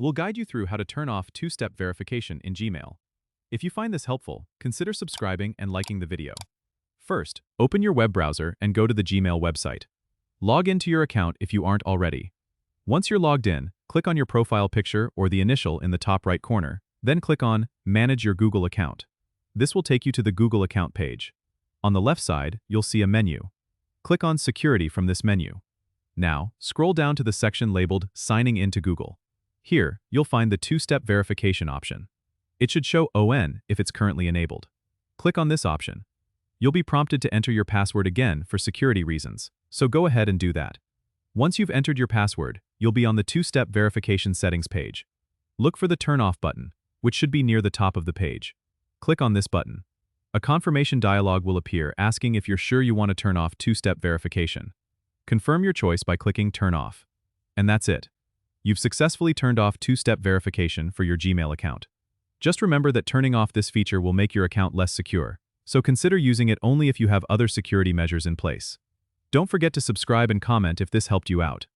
We'll guide you through how to turn off two-step verification in Gmail. If you find this helpful, consider subscribing and liking the video. First, open your web browser and go to the Gmail website. Log into your account if you aren't already. Once you're logged in, click on your profile picture or the initial in the top right corner, then click on Manage your Google account. This will take you to the Google account page. On the left side, you'll see a menu. Click on Security from this menu. Now, scroll down to the section labeled Signing into Google. Here, you'll find the two-step verification option. It should show ON if it's currently enabled. Click on this option. You'll be prompted to enter your password again for security reasons, so go ahead and do that. Once you've entered your password, you'll be on the two-step verification settings page. Look for the Turn Off button, which should be near the top of the page. Click on this button. A confirmation dialog will appear asking if you're sure you want to turn off two-step verification. Confirm your choice by clicking Turn Off. And that's it. You've successfully turned off two-step verification for your Gmail account. Just remember that turning off this feature will make your account less secure, so consider using it only if you have other security measures in place. Don't forget to subscribe and comment if this helped you out.